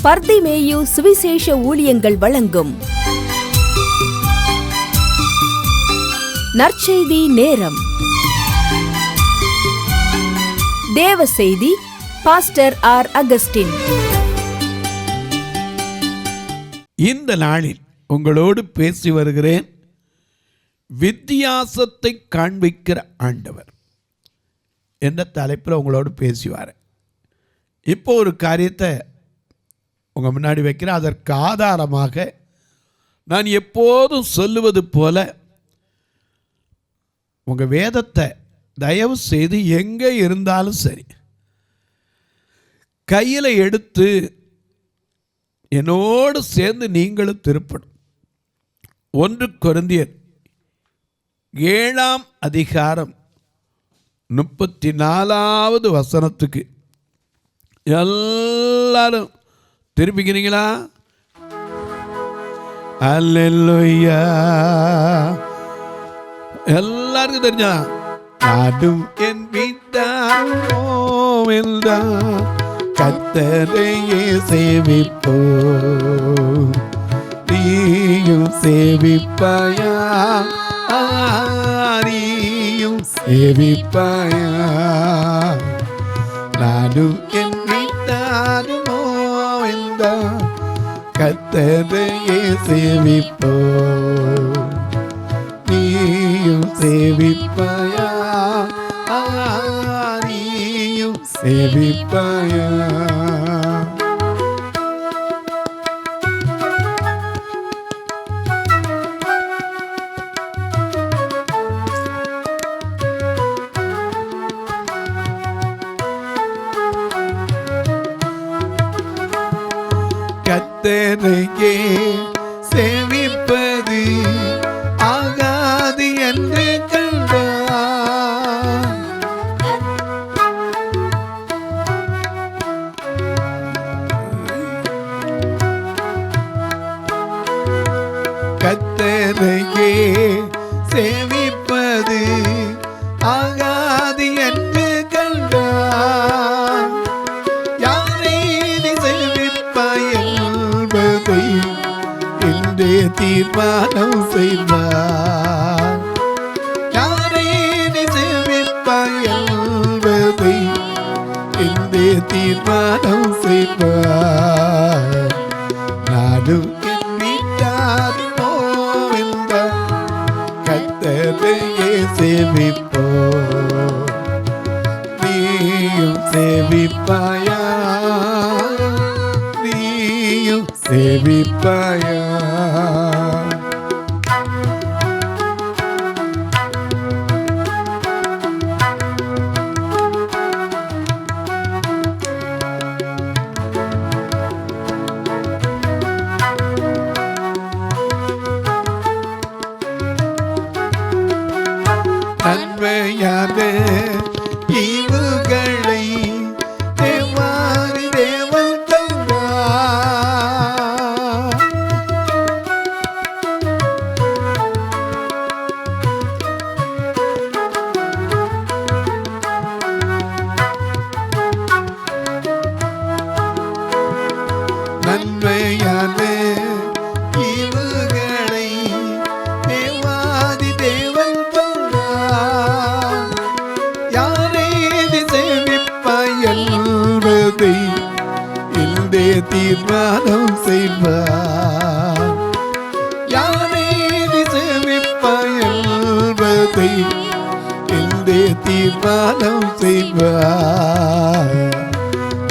பர்திமேயு சுவிசேஷ ஊழியங்கள் வழங்கும் நற்செய்தி நேரம். தேவ செய்தி பாஸ்டர் ஆர். அகஸ்டின். இந்த நாளில் உங்களோடு பேசி வருகிறேன். வித்தியாசத்தை காண்பிக்கிற ஆண்டவர் என்ற தலைப்பில் உங்களோடு பேசுவார். இப்போ ஒரு காரியத்தை உங்கள் முன்னாடி வைக்கிறேன். அதற்கு ஆதாரமாக நான் எப்போதும் சொல்லுவது போல உங்கள் வேதத்தை தயவு செய்து எங்கே இருந்தாலும் சரி கையில் எடுத்து என்னோடு சேர்ந்து நீங்களும் திருப்பணும். 1 கொரிந்தியர் 7 அதிகாரம் 34வது வசனத்துக்கு எல்லாரும் திருப்பிக்கிறீங்களா? அல்லேலூயா. எல்லாருக்கும் தெரிஞ்சா நாடும் என் வீட்டாரும் கர்த்தரையே சேவிப்போம். நீயும் சேவிப்பாயா? நீயும் சேவிப்பாயா? நாடும் என் வீட்டாருமோ கர்த்தரையே சேவிப்போம். நீயும் சேவிப்பாயா? நீயும் சேவிப்பாயா? கர்த்தரையே சேவிப்பது ஆகாது என்று கண்டார். கர்த்தரையே சேவிப்பது ஆகாது என்று கண்டார். யாரை நீ சேவிப்பாய் என்பதை இன்றே தீர்மானம் செய்வார். யாரை நீ சேவிப்பாய் என்பதை இன்றே தீர்மானம் செய்வார். நாடும் என் வீட்டாருமோ என்ற கர்த்தரையே சேவிப்போம். நீயும் சேவிப்பாயா? நீயும் சேவிப்பாயா? நன்மையான ஈவுகளை தேவாரி தேவன் தந்தார். நன்மையான ஈவுகளை தேவாதி தேவன் தந்தார். யாரை நீ சேவிப்பாய் என்பதை இன்றே தீர்மானம் செய்வார். யாரை நீ சேவிப்பாய் என்பதை இன்றே தீர்மானம் செய்வார்.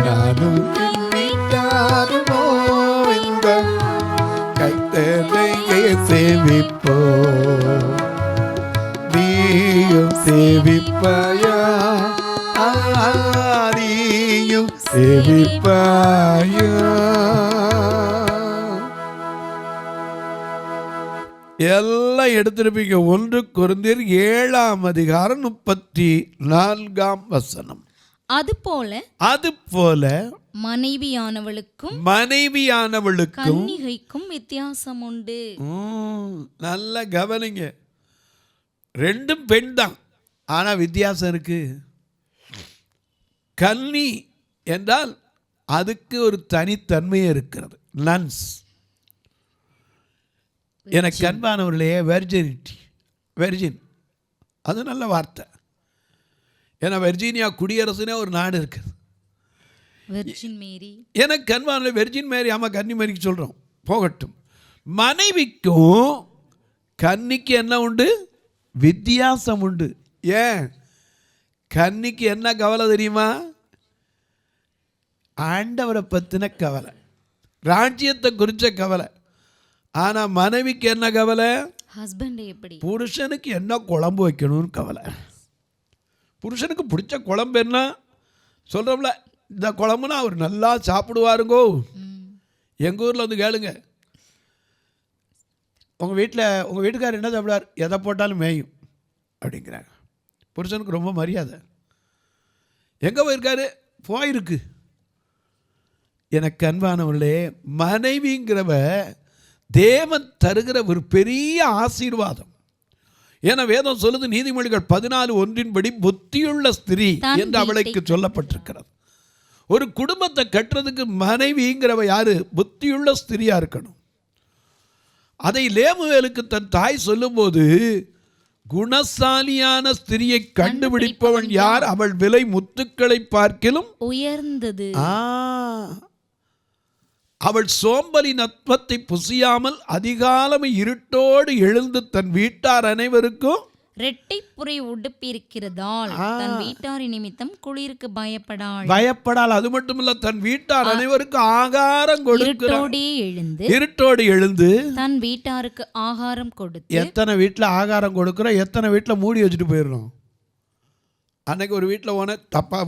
நானும் என் வீட்டாருமோ என்ற கர்த்தரையே சேவிப்போம். நீயும் சேவிப்பாயா? நீயும் சேவிப்பாயா? எல்லாம் எடுத்திருப்பீங்க. 1 கொரிந்தியர் 7 அதிகாரம் 34 வசனம். அதுபோல மனைவியானவளுக்கும் கன்னிகைக்கும் வித்தியாசம் உண்டு. நல்ல கவனிங்க. 2 பெண் தான், ஆனா வித்தியாசம் இருக்கு. கன்னி என்றால் அதுக்கு ஒரு தனித்தன்மையே இருக்கிறது. நன்ஸ். எனக்கு அன்பானவர்களே, வெர்ஜின் அது நல்ல வார்த்தை. ஏன்னா வெர்ஜீனியா குடியரசுனே ஒரு நாடு இருக்குது. வெர்ஜின் மேரி. எனக்கு அன்பான வெர்ஜின் மேரி, ஆமாம் கன்னிமேரிக்கு சொல்கிறோம், போகட்டும். மனைவிக்கும் கன்னிக்கு என்ன உண்டு? வித்தியாசம் உண்டு. ஏன்? கன்னிக்கு என்ன கவலை தெரியுமா? ஆண்டவரை பற்றின கவலை, ராஜ்யத்தை குறித்த கவலை. ஆனால் மனைவிக்கு என்ன கவலை? ஹஸ்பண்ட் எப்படி, புருஷனுக்கு என்ன குழம்பு வைக்கணும்னு கவலை. புருஷனுக்கு பிடிச்ச குழம்பு என்ன சொல்கிறோம்ல, இந்த குழம்புனா அவர் நல்லா சாப்பிடுவாருங்கோ. எங்கள் ஊரில் வந்து கேளுங்க, உங்கள் வீட்டுக்காரர் என்ன சாப்பிடுவார்? எதை போட்டாலும் மேயும் அப்படிங்கிறாங்க. புருஷனுக்கு ரொம்ப மரியாதை. எங்கே போயிருக்காரு? போயிருக்கு. எனக்கு அன்பானவர்களே, மனைவிங்கிறவ தேவன் தருகிற ஒரு பெரிய ஆசீர்வாதம். ஏன்னா வேதம் சொல்லுது, நீதிமொழிகள் 14:1 புத்தியுள்ள ஸ்திரீ என்று அவளுக்கு சொல்லப்பட்டிருக்கிறது. ஒரு குடும்பத்தை கட்டுறதுக்கு மனைவிங்கிறவ யாரு? புத்தியுள்ள ஸ்திரியா இருக்கணும். அதை லேமுவேலுக்கு தன் தாய் சொல்லும்போது, குணசாலியான ஸ்திரியை கண்டுபிடிப்பவன் யார்? அவள் விலை முத்துக்களை பார்க்கிலும் உயர்ந்தது. அவள் சோம்பலி நத்வத்தை புசியாமல் அதிகாலமே இருட்டோடு எழுந்து தன் வீட்டார் அனைவருக்கும் ரெட்டைப்புரை உடுப்பிருக்கிறதால் தன் வீட்டாரின் நிமித்தம் குளிருக்கு பயப்படாள். அது மட்டுமல்ல, தன் வீட்டார் அனைவருக்கு ஆகாரம் கொடுக்கிறாள். இருட்டோடு எழுந்து தன் வீட்டாருக்கு ஆகாரம் கொடுத்து. எத்தனை வீட்டில் ஆகாரம் கொடுக்குறோம், எத்தனை வீட்டில் மூடி வச்சுட்டு போயிடணும். அன்னைக்கு ஒரு வீட்டில் போன தப்பா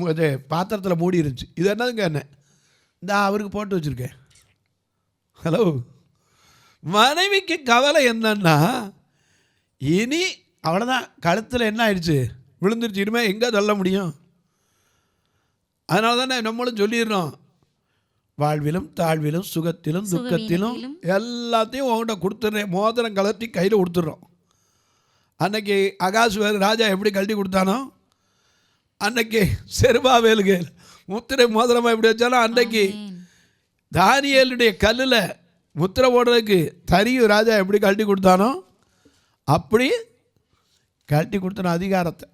பாத்திரத்தில் மூடி இருந்துச்சு. இது என்னதுங்க? என்ன இந்த அவருக்கு போட்டு வச்சுருக்கேன். ஹலோ, மனைவிக்கு கவலை என்னன்னா, இனி அவ்வளோதான், கழுத்தில் என்ன ஆயிடுச்சு? விழுந்துருச்சு. இனிமேல் எங்கே தள்ள முடியும்? அதனால தானே நம்மளும் சொல்லிடுறோம், வாழ்விலும் தாழ்விலும் சுகத்திலும் துக்கத்திலும் எல்லாத்தையும் உங்கள்கிட்ட கொடுத்துட்றேன். மோதிரம் கலட்டி கையில் கொடுத்துட்றோம். அன்னைக்கு அகாசுவேல் ராஜா எப்படி கழட்டி கொடுத்தானோ, அன்னைக்கு செருபாவேலுக்கு முத்திரை மோதிரமாக எப்படி வச்சாலும், அன்னைக்கு தானியேலுடைய கல்லில் முத்திரை போடுறதுக்கு தரியும் ராஜா எப்படி கழட்டி கொடுத்தானோ அப்படி கழட்டி கொடுத்தான அதிகாரத்தை.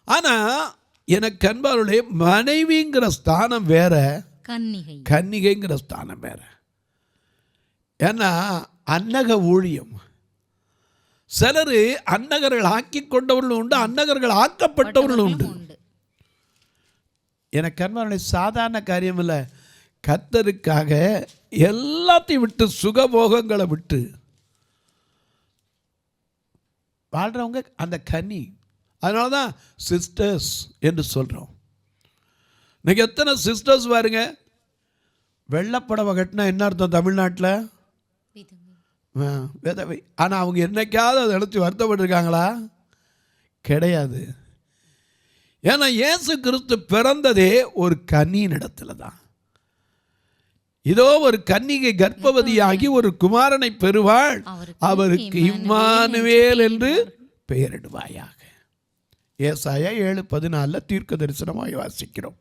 ஆனால் எனக்கு அன்பாருடைய மனைவிங்கிற ஸ்தானம் வேற, கன்னிகைங்கிற ஸ்தானம் வேற. ஏன்னா அன்னக ஊழியம். சிலர் அன்னகர்கள் ஆக்கி கொண்டவர்களும் உண்டு, அன்னகர்கள் ஆக்கப்பட்டவர்களும் உண்டு. எனக்கு அன்பாருடைய சாதாரண காரியம் இல்லை. கர்த்தருக்காக எல்லாத்தையும் விட்டு, சுகபோகங்களை விட்டு வாழ்கிறவங்க அந்த கன்னி. அதனால தான் சிஸ்டர்ஸ் என்று சொல்கிறோம். இன்னைக்கு எத்தனை சிஸ்டர்ஸ் பாருங்க. வெள்ளப்படவை கட்டினா என்ன அர்த்தம் தமிழ்நாட்டில்? விதவை. ஆனால் அவங்க என்னைக்காவது அதை எடுத்து வருத்தப்பட்டிருக்காங்களா? கிடையாது. ஏன்னா இயேசு கிறிஸ்து பிறந்ததே ஒரு கன்னியின் இடத்துல தான். இதோ ஒரு கன்னிகை கர்ப்பவதியாகி ஒரு குமாரனை பெறுவாள், அவருக்கு இம்மானுவேல் என்று பெயரிடுவாயாக. ஏசாயா 7:14 தீர்க்க தரிசனமாய் வாசிக்கிறோம்.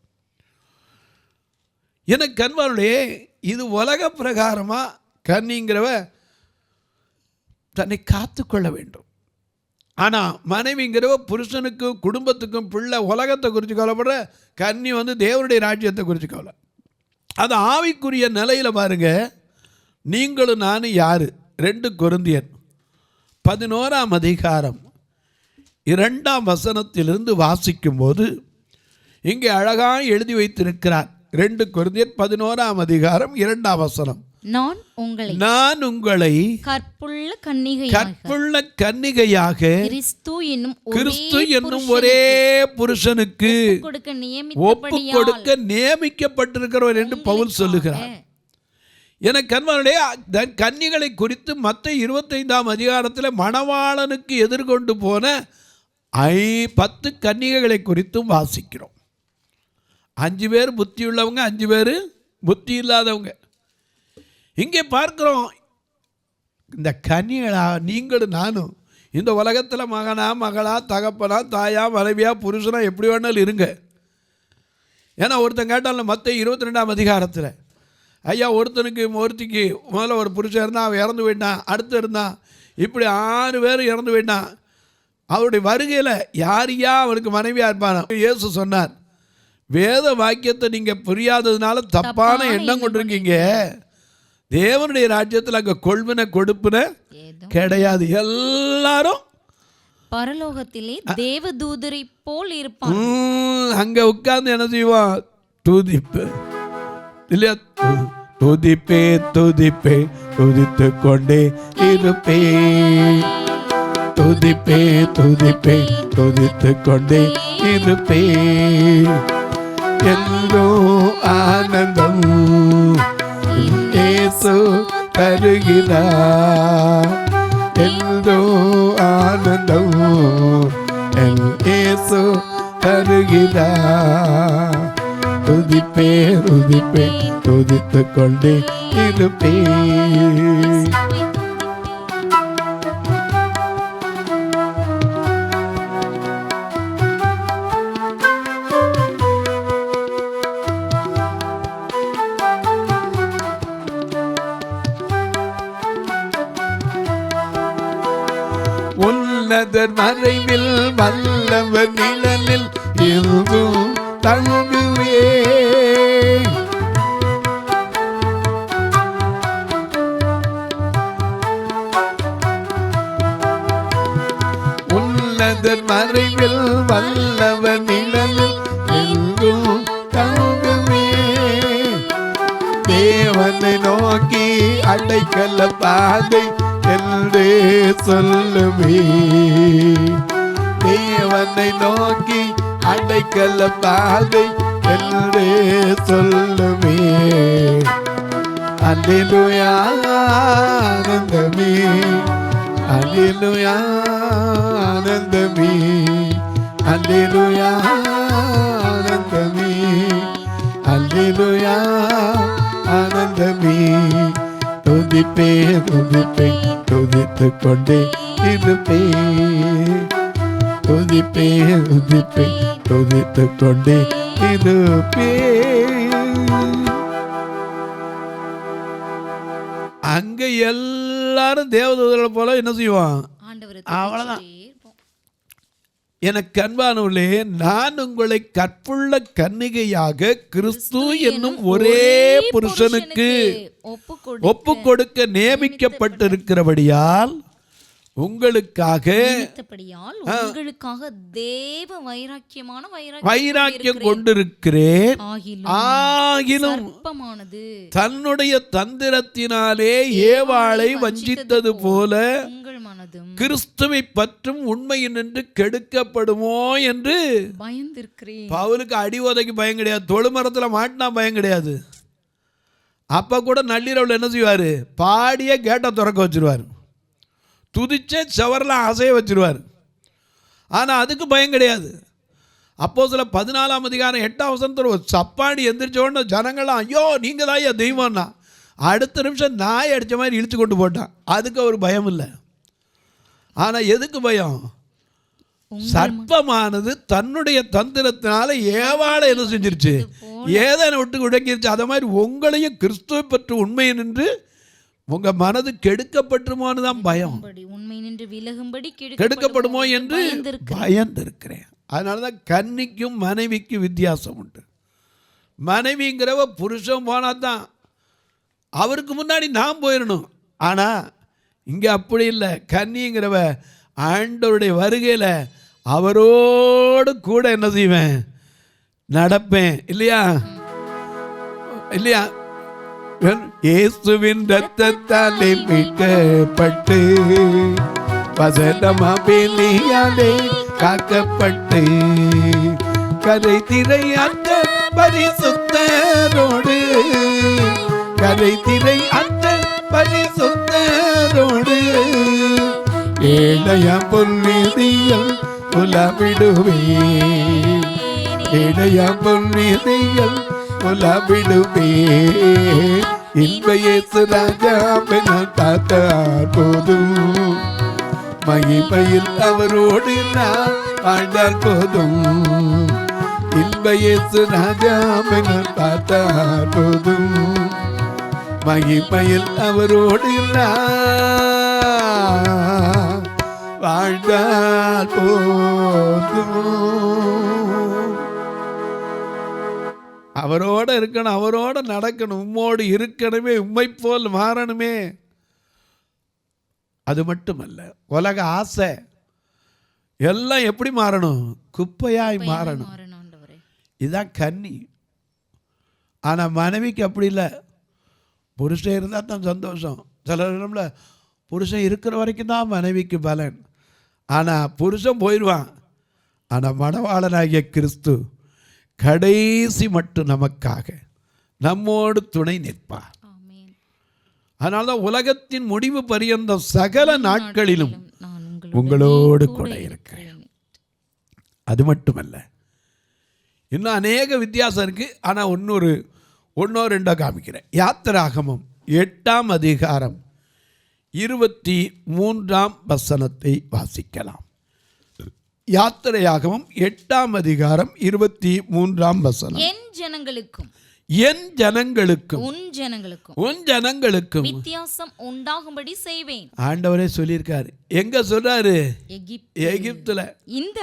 எனக்கு கண்பாருடைய இது உலக பிரகாரமா கன்னிங்கிறவ தன்னை காத்துக்கொள்ள வேண்டும். ஆனால் மனைவிங்கிறவ புருஷனுக்கும் குடும்பத்துக்கும் பிள்ளை உலகத்தை குறித்து கவலைப்படுற, கன்னி தேவனுடைய ராஜ்யத்தை குறித்து கவலை. அது ஆவிக்குரிய நிலையில் பாருங்க. நீங்களும் நானும் யாரு? 2 கொரிந்தியர் 11 2 வசனத்திலிருந்து வாசிக்கும் போது இங்கே அழகாக எழுதி வைத்திருக்கிறார். 2 கொரிந்தியர் 11 2 வசனம். நான் உங்களை கற்புள்ள கன்னிகையாக கிறிஸ்து என்னும் ஒரே புருஷனுக்கு ஒப்பு கொடுக்க நியமிக்கப்பட்டிருக்கிறவர் என்று பவுல் சொல்லுகிறார். என கண்மனுடைய கன்னிகளை குறித்து மத்தேயு 25 மணவாளனுக்கு எதிர்கொண்டு போன 10 கன்னிகைகளை குறித்தும் வாசிக்கிறோம். 5 பேர் புத்தி உள்ளவங்க, 5 பேர் புத்தி இல்லாதவங்க. இங்கே பார்க்கிறோம், இந்த கன்னிகளா நீங்களும் நானும் இந்த உலகத்தில் மகனா மகளா தகப்பனா தாயா மனைவியா புருஷனா எப்படி வேணாலும் இருங்க. ஏன்னா ஒருத்தன் கேட்டாலும் மத்தேயு 22ஆம் அதிகாரத்தில், ஐயா ஒருத்திக்கு முதல்ல ஒரு புருஷன் இருந்தான், அவன் இறந்து போயிட்டான், அடுத்து இருந்தான், இப்படி 6 பேர் இறந்து போயிட்டான். அவருடைய வருகையில் யாரையா அவனுக்கு மனைவியாக இருப்பான்? இயேசு சொன்னார், வேத வாக்கியத்தை நீங்கள் புரியாததுனால தப்பான எண்ணம் கொண்டிருக்கீங்க. தேவனுடைய ராஜ்யத்தில் அங்கே கொள்வன கொடுப்புன கிடையாது. எல்லாரும் பரலோகத்திலே தேவதூதரை போல் இருப்பான். அங்க உட்கார்ந்து என்ன செய்வான்? துதிப்பு இல்லையா? துதிப்பே துதிப்பே துதித்து கொண்டே இருப்பே, துதிப்பே துதிப்பே துதித்து கொண்டே இருப்பே, எல்லோ ஆனந்தம் இயேசு தருகிறார், எல்லோ ஆனந்தம் என் இயேசு தருகிறார். துதிப்பே துதிப்பே துதித்து கொண்டே இருப்பே. உன்னதர் மறைவில் வல்லவர் நிழலில் இருந்தும் தங்குவே, உன்னதர் மறைவில் வல்லவர் நிழலில் இருந்தும் தங்குவே, தேவனை நோக்கி அடைக்கல பாதை என்று சொல்லுவே, தேவனை நோக்கி அடைக்கல பாதை என்று சொல்லுவே. அல்லேலூயா ஆனந்தமே, அல்லேலூயா ஆனந்தமே, அல்லேலூயா ஆனந்தமே, அல்லேலூயா ஆனந்தமே. துதிப்பே துதிப்பே துதித்து கொண்டே இருப்பே, துதிப்பே துதிப்பே துதித்து கொண்டே இருப்பே. அங்க எல்லாரும் தேவதூதர்களை போல என்ன செய்வான்? அவ்வளவுதான். எனக்கு அன்பானவர்களே, நான் உங்களை கற்புள்ள கன்னிகையாக கிறிஸ்து என்னும் ஒரே புருஷனுக்கு ஒப்பு கொடுக்க நியமிக்கப்பட்டிருக்கிறபடியால் உங்களுக்காக தேவ வைராக்கியம் கொண்டிருக்கிறேன். ஆகிலும் தன்னுடைய தந்திரத்தினாலே ஏவாளை வஞ்சித்தது போல கிறிஸ்துவை பற்றும் உண்மையின் என்று கெடுக்கப்படுமோ என்று பயந்திருக்கிறேன். பவுலுக்கு அடி உதைக்கு பயம் கிடையாது, தொழுமரத்துல மாட்டினா பயம் கிடையாது. அப்ப கூட நள்ளிரவுல என்ன செய்வாரு? பாடிய கேட்டை திறக்க வச்சிருவார், துதிச்சே சவரெல்லாம் அசைய வச்சிருவார். ஆனா அதுக்கு பயம் கிடையாது. அப்போஸ்தலர் 14ஆம் அதிகாரம் 8ஆம் வசனத்துல ஒரு சப்பாடி எந்திரிச்சோன்னு ஜனங்கள்லாம் ஐயோ நீங்க தான் ஐயா தெய்வம்னா, அடுத்த நிமிஷம் நாய் அடிச்ச மாதிரி இழுத்து கொண்டு போட்டான். அதுக்கு அவர் பயம் இல்லை. ஆனா எதுக்கு பயம்? சர்ப்பமானது தன்னுடைய தந்திரத்தினால ஏவாளை என்ன செஞ்சிருச்சு? ஏதேனை விட்டு உடங்கிருச்சு. அதை மாதிரி உங்களையும் கிறிஸ்துவை பற்றி உண்மை நின்று உங்க மனது கெடுக்கப்பட்டுமோன்னு தான் பயம். கெடுக்கப்படுமோ என்று பயந்திருக்கிறேன். அதனாலதான் கன்னிக்கும் மனைவிக்கும் வித்தியாசம் உண்டு. மனைவிங்கிறவ புருஷன் போனா தான் அவருக்கு முன்னாடி நான் போயிடணும். ஆனா இங்க அப்படி இல்லை. கன்னிங்கிறவ ஆண்டவருடைய வருகையில அவரோடு கூட என்ன செய்வேன்? நடப்பேன். இல்லையா? இல்லையா? இயேசுவின் இரத்தத்தாலே மீட்கப்பட்டு வசனமா வெளியாலே காக்கப்பட்டு கரை திரையற்ற பரிசுத்தரோடு, கரை திரை அற்ற பரிசுத்தரோடு ஏழையா பொன்னிதியில் உலவிடுவே, ஏழையா பொன்னிதியில் உலவிடுவே. இன்ப இயேசு ராஜா பார்த்தார் போதும், மகிமையில் அவரோடு நான் வாழ்ந்தால் போதும். இன்ப இயேசு ராஜாவை பார்த்தால் போதும், மகிமையில் அவரோடு வாழ்ந்தால் போதும். அவரோட இருக்கணும், அவரோட நடக்கணும், உம்மோடு இருக்கணுமே, உம்மை போல் மாறணுமே. அது மட்டுமல்ல, உலக ஆசை எல்லாம் எப்படி மாறணும்? குப்பையாய் மாறணும். இதுதான் கன்னி. ஆனால் மனைவிக்கு அப்படி இல்லை. புருஷன் இருந்தால் தான் சந்தோஷம். சில இடம்ல புருஷன் இருக்கிற வரைக்கும் தான் மனைவிக்கு பலன். ஆனால் புருஷன் போயிடுவான். ஆனால் மணவாளனாகிய கிறிஸ்து கடைசி மட்டும் நமக்காக நம்மோடு துணை நிற்பார். அதனால தான் உலகத்தின் முடிவு பரியந்த சகல நாட்களிலும் உங்களோடு கூட இருக்கிறேன். அது மட்டுமல்ல, இன்னும் அநேக வித்தியாசம் இருக்கு. ஆனால் ஒன்னோ ரெண்டோ காமிக்கிறேன். யாத்திராகமம் 8ஆம் அதிகாரம் 23ஆம் வசனத்தை வாசிக்கலாம். யாத்திரையாகமம் 8ஆம் அதிகாரம் 23ஆம் வசனம். என் ஜனங்களுக்கும் உன் ஜனங்களுக்கும் வித்தியாசம் உண்டாகும்படி செய்வேன். ஆண்டவரே சொல்லியிருக்காரு. எங்க சொல்றாரு? எகிப்துல. இந்த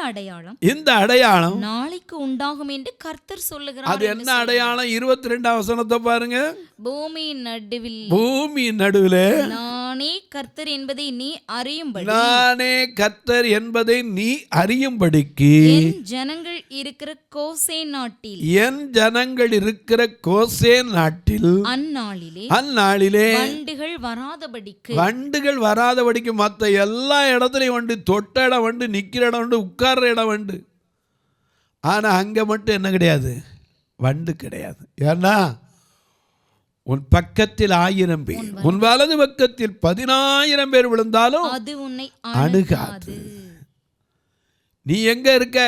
அடையாளம் நாளைக்கு உண்டாகும் என்று கர்த்தர் சொல்லுகிறார். அது என்ன அடையாளம்? 22ஆம் வசனத்தை பாருங்க. பூமியின் நடுவில் நானே கர்த்தர் என்பதை நீ அறியும்படிக்கு என் ஜனங்கள் இருக்கிற கோசேன் நாட்டில் அந்நாளிலே வண்டுகள் வராதபடிக்கு மற்ற எல்லா இடத்துலையும் வந்து, தொட்ட இடம் வந்து, நிக்கிற இடம் வந்து, உட்கார்ற இடம் வந்து. ஆனா அங்க மட்டும் என்ன கிடையாது? வண்டு கிடையாது. ஏன்னா உன் பக்கத்தில் 1000 பேர், உன் வலது பக்கத்தில் 10,000 பேர் விழுந்தாலும் அது உன்னை அணுகாது. நீ எங்க இருக்க?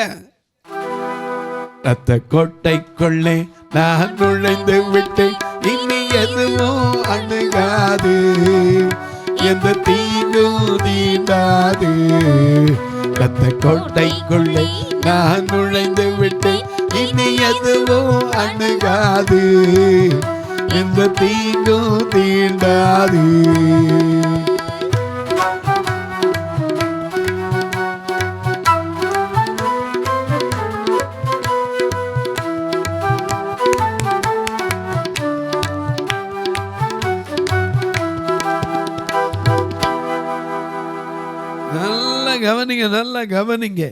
ரத்த கோட்டைக்குள்ளே நான் நுழைந்து விட்டு இனி எதுவும் அணுகாது, எந்த தீங்கும் தீண்டாது. ரத்த கோட்டைக்குள்ளே நான் நுழைந்து விட்டு இனி எதுவும் அணுகாது, எந்த தீங்கும் தீண்டாது. நல்லா கவனிங்க.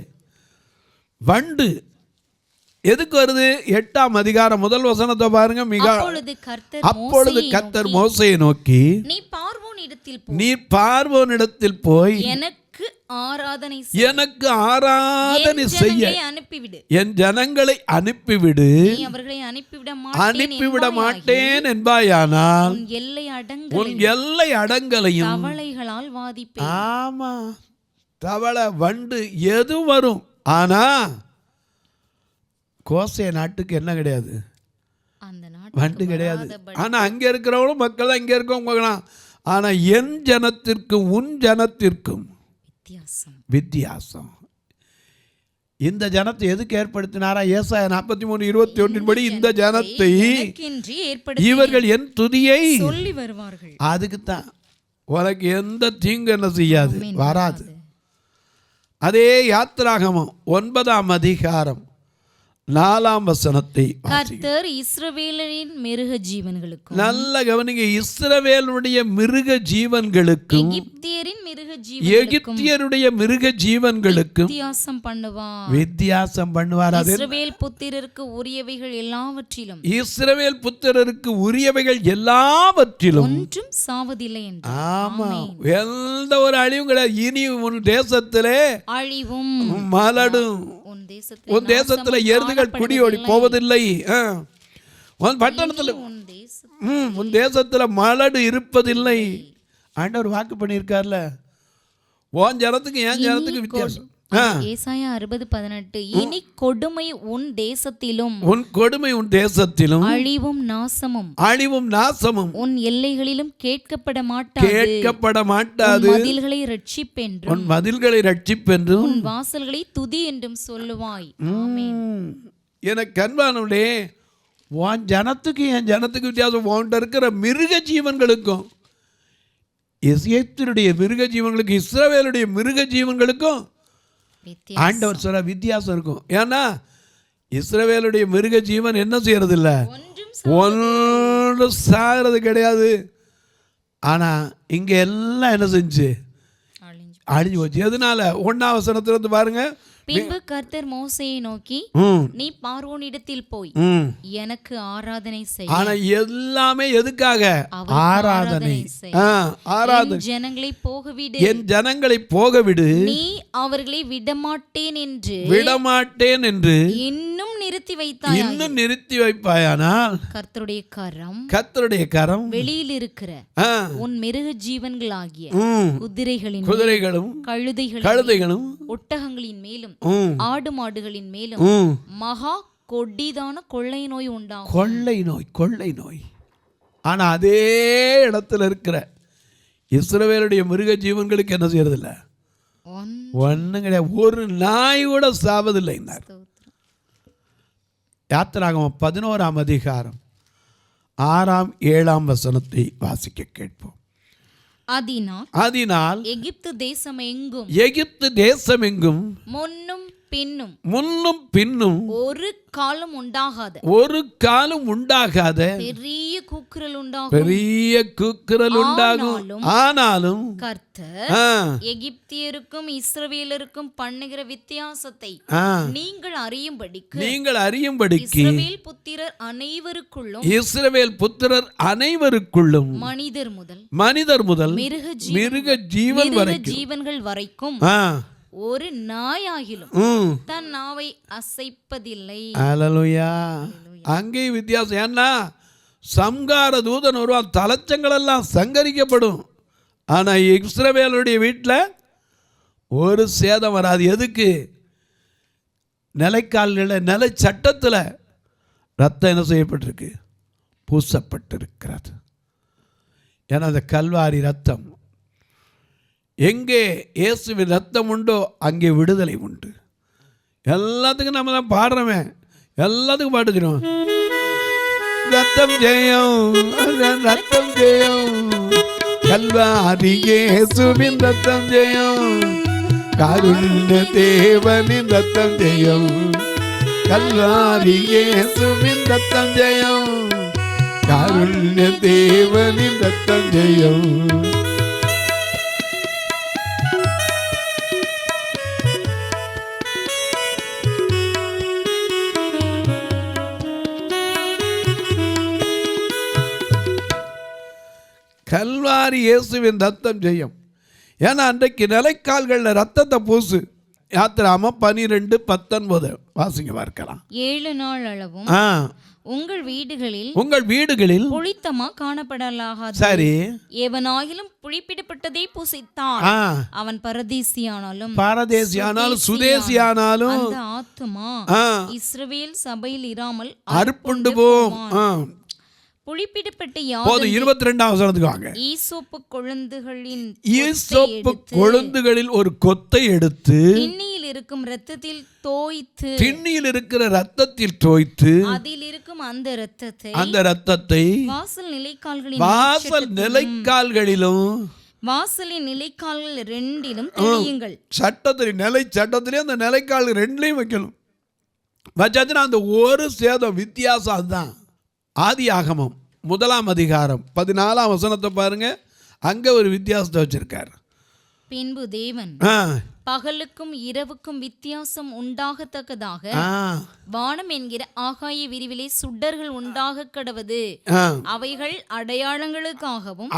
வண்டு எதுக்கு வருது? 8ஆம் அதிகாரம் 1 வசனத்தை பாருங்க. அப்பொழுது கர்த்தர் மோசேயை நோக்கி, நீ பார்வோனிடத்தில் போய் எனக்கு ஆராதனை செய்ய என் ஜனங்களை அனுப்பிவிடு, அனுப்பிவிட மாட்டேன் என்பாயானால் உன் எல்லை அடங்கலையும். ஆமா, தவளை வண்டு எது வரும். ஆனா கோசே நாட்டுக்கு என்ன கிடையாது? வண்டு கிடையாது. ஆனா அங்க இருக்கிறவங்களும் மக்கள் தான் இங்க இருக்கவங்க. ஆனா என் ஜனத்திற்கும் உன் ஜனத்திற்கும் வித்தியாசம். இந்த ஜனத்தை எதுக்கு ஏற்படுத்தினாரா? ஏசாயா 43:21 படி இந்த ஜனத்தை இவர்கள் என் துதியை சொல்லி வருவார்கள். அதுக்குத்தான் உனக்கு எந்த தீங்கு என்ன செய்யாது, வராது. அதே யாத்திராகமம் 9ஆம் அதிகாரம் 4ஆம் வசனத்தை கர்த்தர் இஸ்ரவேலின் மிருக ஜீவன்களுக்கும், நல்ல கவனிங்க, இஸ்ரவேலுடைய மிருக ஜீவன்களுக்கும் எகிப்தியருடைய மிருக ஜீவன்களுக்கும் வித்தியாசம் பண்ணுவார். இஸ்ரவேல் புத்திரருக்கு உரியவைகள் எல்லாவற்றிலும் ஒன்றும் சாவதில்லை என்று. ஆமா, எந்த ஒரு அழிவும் கிடையாது. இனி உன் தேசத்திலே அழிவும் மலடும், உன் தேசத்துல எருதுகள் குடியோடி போவதில்லை, உன் பட்டணத்துல உன் தேசத்துல மலடு இருப்பதில்லை. ஆண்டவர் வாக்கு பண்ணியிருக்கார்ல. உன் ஜனத்துக்கு என் ஜனத்துக்கு வித்தியாசம். ஏசாயா 60:18 இனி கொடுமை உன் தேசத்திலும் அழிவும் நாசமும் உன் எல்லைகளிலும் கேட்கப்பட மாட்டாது. மதில்களை ரட்சிப்பென்றும் உன் மதில்களை ரட்சிப்பென்றும் உன் வாசல்களை துதி என்றும் சொல்லுவாய். ஆமென். எனக்கு அன்பானவர்களே, உன் ஜனத்துக்கு என் ஜனத்துக்கு வித்தியாசம். உன்கிட்ட இருக்கிற மிருக ஜீவன்களுக்கும் எகிப்தினுடைய மிருக ஜீவன்களுக்கும் இஸ்ரவேலுடைய மிருக ஜீவன்களுக்கும் ஆண்டவர் சொல்ற வித்தியாசம் இருக்கும். ஏன்னா இஸ்ரவேலுடைய மிருக ஜீவன் என்ன செய்யறது இல்லை, ஒன்றும் சாகிறது கிடையாது. ஆனால் இங்கே எல்லாம் என்ன செஞ்சு அழிஞ்சு போச்சு. எதனால? 1ஆம் வசனத்திலிருந்து பாருங்க. பின்பு கர்த்தர் மோசேயை நோக்கி, நீ பார்வோனிடத்தில் போய் எனக்கு ஆராதனை செய். ஆனா எல்லாமே எதுக்காக? ஆராதனை. ஆராதனை. ஜனங்களை போகவிடு, என் ஜனங்களை போகவிடு, நீ அவர்களை விடமாட்டேன் என்று இன்னும் நிறுத்தி வைத்தாய். இன்னும் நிறுத்தி வைப்பாயானால் கர்த்தருடைய கரம் வெளியில் இருக்கிற உன் மிருக ஜீவன்களாகிய குதிரைகளும் கழுதைகளும் ஒட்டகங்களின் மேலும் ஆடு மாடுகளின் மேலும் மகா கொடிதான கொள்ளை நோய் உண்டாகும். கொள்ளை நோய். ஆனா அதே இடத்துல இருக்கிற இஸ்ரவேலுடைய மிருக ஜீவன்களுக்கு என்ன செய்யறதில்ல, ஒன்றும் கிடையாது. ஒரு நாய் கூட சாவதில்லை. யாத்திராகமம் 11ஆம் அதிகாரம் 6ஆம் 7ஆம் வசனத்தை வாசிக்க கேட்போம். அதனால் எகிப்து தேசம் எங்கும் முன்னும் பின்னும் ஒரு காலம் உண்டாகாத பெரிய கூக்குரல் உண்டாகும். ஆனாலும் கர்த்தர் எகிப்தியருக்கும் இஸ்ரவேலருக்கும் பண்ணுகிற வித்தியாசத்தை நீங்கள் அறியும்படிக்கு இஸ்ரவேல் புத்திரர் அனைவருக்குள்ளும் மனிதர் முதல் மிருக ஜீவன்கள் வரைக்கும் ஒரு நாயாகிலும் தன் நாவை அசைப்பதில்லை. அல்லேலூயா. அங்கே வித்தியாசம். ஏன்னா சம்கார தூதன் வருவான், தலச்சங்கள் எல்லாம் சங்கரிக்கப்படும். ஆனா இஸ்ரவேலுடைய வீட்டில் ஒரு சேதம் வராது. எதுக்கு? நிலைக்கால்களில் நிலை சட்டத்தில் ரத்தம் என்ன செய்யப்பட்டிருக்கு? பூசப்பட்டிருக்கிறது. ஏன்னா அந்த கல்வாரி ரத்தம், எங்கே இயேசுவின் ரத்தம் உண்டோ அங்கே விடுதலை உண்டு. எல்லாத்துக்கும் நம்ம தான் பாடுறோமே, எல்லாத்துக்கும் பாட்டுக்கிறோம். ரத்தம் ஜெயம், ரத்தம் ஜெயம், கல்வாரி இயேசுவின் ரத்தம் ஜெயம், காருண்ய தேவனின் ரத்தம் ஜெயம், கல்வாரி இயேசுவின் ரத்தம் ஜெயம், காருண்ய தேவனின் ரத்தம் ஜெயம். கல்வாரி இயேசுவின் ரத்தம் ஜெயம். ஏன்னா அன்றைக்கு நிலைக்கால்களில் ரத்தத்தை பூசு. யாத்திராமம் 12:19 வாசிங்க பார்க்கலாம். 7 நாள் அளவும் உங்கள் வீடுகளில் புளித்தமா காணப்படலாகாது. சரி, எவனாகிலும் புளிப்பிடப்பட்டதை புசித்தான் அவன் பரதேசியானாலும் சுதேசியானாலும் அந்த ஆத்துமா இஸ்ரவேல் சபையில் இராமல் அறுப்புண்டு போம். புளிப்பிடப்பட்ட 22ஆம் வசனத்துக்கு வாங்க. ஈசோப்பு கொழுந்துகளில் ஒரு கொத்தை எடுத்து திண்ணியில் இருக்கும் இரத்தத்தில் தோய்த்து அதில் இருக்கும் அந்த இரத்தத்தை வாசல் நிலைக்கால்களிலும் வாசலின் நிலைக்கால்கள் 2லும் தெளியுங்கள். சட்டத்திலே அந்த நிலைக்கால் 2லையும் வைக்கணும். வச்சாச்சுன்னா அந்த ஒரு சேதம் வித்தியாசம். அதுதான் ஆதியாகமம் 1ஆம் அதிகாரம் 14ஆம் வசனத்தை பாருங்க. அங்க ஒரு வித்தியாசத்தை வச்சிருக்கார். பின்பு தேவன் பகலுக்கும் இரவுக்கும் வித்தியாசம் உண்டாகத்தக்கதாக வானம் என்கிற ஆகாய விரிவிலே சுடர்கள் உண்டாக கடவது. அவைகள் அடையாளங்களுக்காகவும்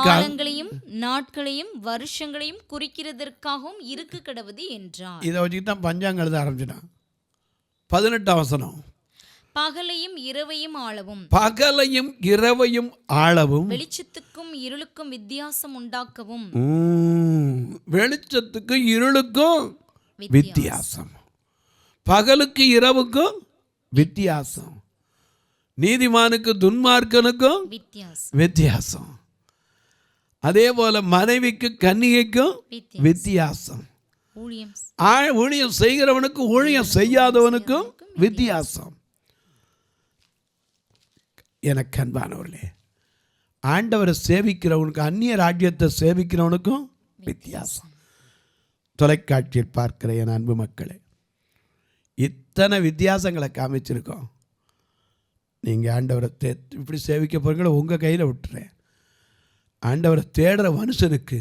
காலங்களையும் நாட்களையும் வருஷங்களையும் குறிக்கிறதற்காகவும் இருக்க கடவது என்றார். இதை வச்சுக்கிட்டு தான் பஞ்சாங்கம் எழுத ஆரம்பிச்சிட்டான். 18ஆம் வசனம். பகலையும் இரவையும் ஆளவும் வெளிச்சத்துக்கும் இருளுக்கும் வித்தியாசம் உண்டாக்கவும். வெளிச்சத்துக்கும் இருளுக்கும் வித்தியாசம், பகலுக்கு இரவுக்கும் வித்தியாசம், நீதிமானுக்கு துன்மார்க்கனுக்கும் வித்தியாசம், அதே போல மனைவிக்கு கன்னிகைக்கும் வித்தியாசம், ஊழியம் செய்கிறவனுக்கும் ஊழியம் செய்யாதவனுக்கும் வித்தியாசம். எனக்கு அன்பானவர்களே, ஆண்டவரை சேவிக்கிறவனுக்கு அந்நிய ராஜ்யத்தை சேவிக்கிறவனுக்கும் வித்தியாசம். தொலைக்காட்சியில் பார்க்கிற என் அன்பு மக்களே, இத்தனை வித்தியாசங்களை காமிச்சிருக்கோம். நீங்கள் ஆண்டவரை இப்படி சேவிக்க போகிறீங்களோ உங்கள் கையில் விட்டுறேன். ஆண்டவரை தேடுற மனுஷனுக்கு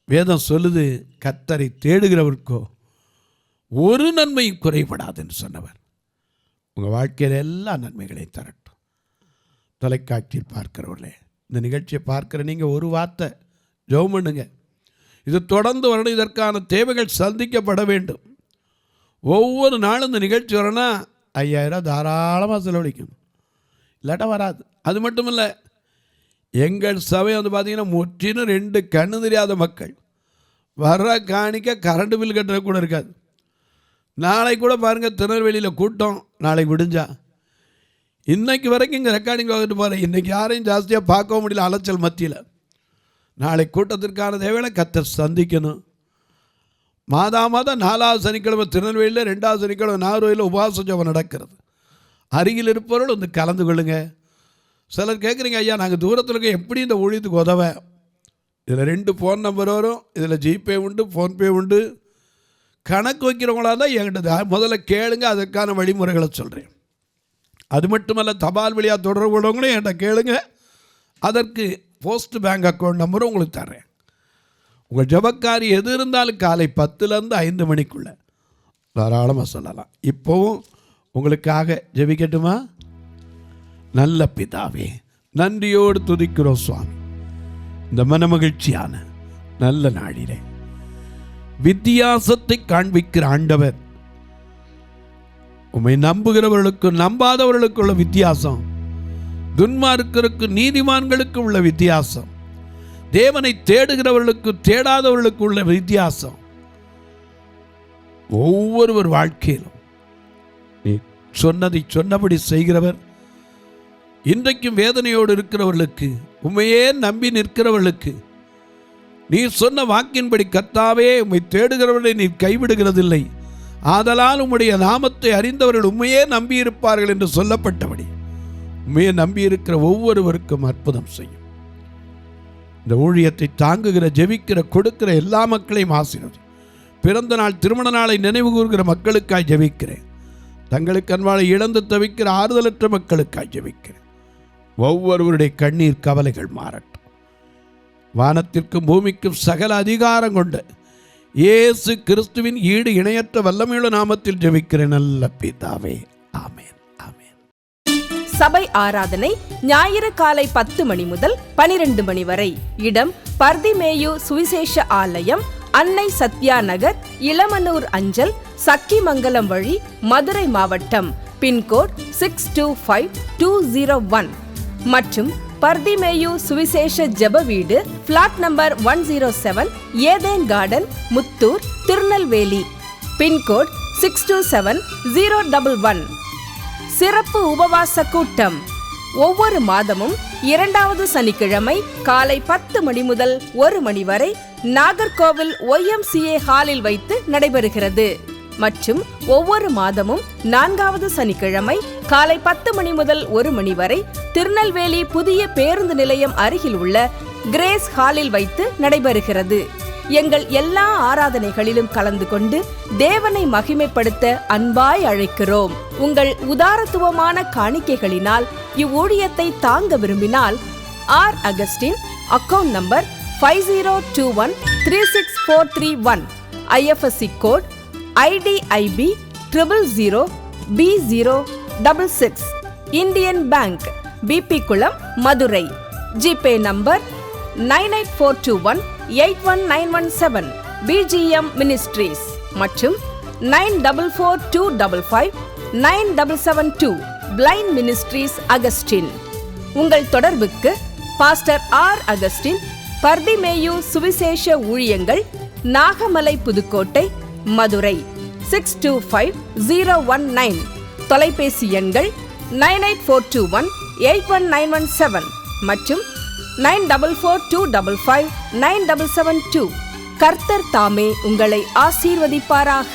வேதம் சொல்லுது, கர்த்தரை தேடுகிறவருக்கோ ஒரு நன்மையும் குறைபடாதுன்னு சொன்னவர் உங்கள் வாழ்க்கையில் எல்லா நன்மைகளையும் தரட்டும். தொலைக்காட்சியில் பார்க்கிறவர்களே, இந்த நிகழ்ச்சியை பார்க்குற நீங்கள் ஒரு வார்த்தை ஜெபம் பண்ணுங்க. இது தொடர்ந்து வரணும். இதற்கான தேவைகள் சந்திக்கப்பட வேண்டும். ஒவ்வொரு நாளும் இந்த நிகழ்ச்சி வரணும்னா 5000 தாராளமாக செலவழிக்கணும், இல்லாட்டா வராது. அது மட்டும் இல்லை, எங்கள் சபை வந்து பார்த்திங்கன்னா முற்றிலும் 2 கண்ணு தெரியாத மக்கள் வர்ற காணிக்க கரண்ட் பில் கட்டுறது கூட இருக்காது. நாளைக்கு கூட பாருங்கள், திருநெல்வேலியில் கூட்டம் நாளைக்கு விடிஞ்சா. இன்றைக்கு வரைக்கும் இங்கே ரெக்கார்டிங் வாங்கிட்டு போகிறேன். இன்றைக்கி யாரையும் ஜாஸ்தியாக பார்க்க முடியல அலைச்சல் மத்தியில். நாளை கூட்டத்திற்கான தேவையை கர்த்தர் சந்திக்கணும். மாதம் 4வது சனிக்கிழமை திருநெல்வேலியில், 2வது சனிக்கிழமை நாகர்கோயிலில் உபவாச ஜெபம் நடக்கிறது. அருகில் இருப்பவர்கள் வந்து கலந்து கொள்ளுங்க. சிலர் கேட்குறீங்க, ஐயா நாங்கள் தூரத்தில் இருக்க எப்படி இந்த ஊழியத்துக்கு உதவ? இதில் 2 ஃபோன் நம்பர் வரும். இதில் ஜிபே உண்டு, ஃபோன்பே உண்டு. கணக்கு வைக்கிறவங்களா தான் என்கிட்ட முதல்ல கேளுங்க, அதற்கான வழிமுறைகளை சொல்கிறேன். அது மட்டுமல்ல, தபால் வழியாக தொடர்பு கொள்ளவங்களும் என்கிட்ட கேளுங்க, அதற்கு போஸ்ட் பேங்க் அக்கௌண்ட் நம்பரும் உங்களுக்கு தர்றேன். உங்கள் ஜபக்காரி எது இருந்தாலும் காலை 10லேருந்து 5 மணிக்குள்ளே தாராளமாக சொல்லலாம். இப்போவும் உங்களுக்காக ஜெபிக்கட்டுமா? நல்ல பிதாவே, நன்றியோடு துதிக்கிறோம் சுவாமி. இந்த மனமகிழ்ச்சியான நல்ல நாளிலே வித்தியாசத்தை காண்பிக்கிற ஆண்டவர், உம்மை நம்புகிறவர்களுக்கு நம்பாதவர்களுக்கு உள்ள வித்தியாசம், துன்மார்க்கருக்கு நீதிமான்களுக்கு உள்ள வித்தியாசம், தேவனை தேடுகிறவர்களுக்கு தேடாதவர்களுக்கு உள்ள வித்தியாசம், ஒவ்வொருவர் வாழ்க்கையிலும் நீ சொன்னதை சொன்னபடி செய்கிறவர். இன்றைக்கும் வேதனையோடு இருக்கிறவர்களுக்கு, உம்மையே நம்பி நிற்கிறவர்களுக்கு நீ சொன்ன வாக்கின்படி கர்த்தாவே, உம்மை தேடுகிறவர்களை நீ கைவிடுகிறதில்லை, ஆதலால் உம்முடைய நாமத்தை அறிந்தவர்கள் உம்மையே நம்பியிருப்பார்கள் என்று சொல்லப்பட்டபடி உம்மையே நம்பியிருக்கிற ஒவ்வொருவருக்கும் அற்புதம் செய்யும். இந்த ஊழியத்தை தாங்குகிற, ஜெபிக்கிற, கொடுக்கிற எல்லா மக்களையும் ஆசீர்வதி. பிறந்த நாள், திருமண நாளை நினைவு கூறுகிற மக்களுக்காய் ஜெபிக்கிறேன். தங்களுக்கு அன்பாளை இழந்து தவிக்கிற ஆறுதலற்ற மக்களுக்காய் ஜெபிக்கிறேன். ஒவ்வொருவருடைய கண்ணீர் கவலைகள் மாறட்டும். வானத்திற்கும் பூமிக்கும் சகல அதிகாரம் கொண்ட இயேசு கிறிஸ்துவின் ஈடு இணையற்ற வல்லமையுள்ள நாமத்தில் ஜெபிக்கிறேன் நல்ல பிதாவே, ஆமென், ஆமென். சபை ஆராதனை ஞாயிறு காலை 10 மணி முதல் 12 மணி வரை. இடம் பர்திமேயு சுவிசேஷ ஆலயம், அன்னை சத்யா நகர், இளமனூர் அஞ்சல், சக்கிமங்கலம் வழி, மதுரை மாவட்டம். பின்கோட் 625201 மற்றும் பர்திமேயு சுவிசேஷ ஜெப வீடு, flat number 107, Eden garden, Muthur, Tirunelveli. Pincode 627011. சிறப்பு உபவாச கூட்டம் ஒவ்வொரு மாதமும் 2வது சனிக்கிழமை காலை 10 மணி முதல் 1 மணி வரை நாகர்கோவில் YMCA ஹாலில் வைத்து நடைபெறுகிறது. மற்றும் ஒவ்வொரு மாதமும் 4வது சனிக்கிழமை காலை 10 மணி முதல் 1 மணி வரை திருநெல்வேலி புதிய பேருந்து நிலையம் அருகில் உள்ள கிரேஸ் ஹாலில் வைத்து நடைபெறுகிறது. எங்கள் எல்லா ஆராதனைகளிலும் கலந்து கொண்டு தேவனை மகிமைப்படுத்த அன்பாய் அழைக்கிறோம். உங்கள் உதாரத்துவமான காணிக்கைகளினால் இவ்வூழியத்தை தாங்க விரும்பினால் R. Augustine, account number 5021364331, IFSC code IDIB 000B066, Indian bank, BP Kulam, Madurai. GPay number 9842181917, BGM ministries மற்றும் 9442559772, பிளைண்ட் மினிஸ்ட்ரீஸ் அகஸ்டின். உங்கள் தொடர்புக்கு பாஸ்டர் R. அகஸ்டின், பர்திமேயு சுவிசேஷ ஊழியங்கள், நாகமலை, புதுக்கோட்டை, மதுரை 625019. தொலைபேசி எண்கள் 9842181917 மற்றும் 9442559772. கர்த்தர் தாமே உங்களை ஆசீர்வதிப்பாராக.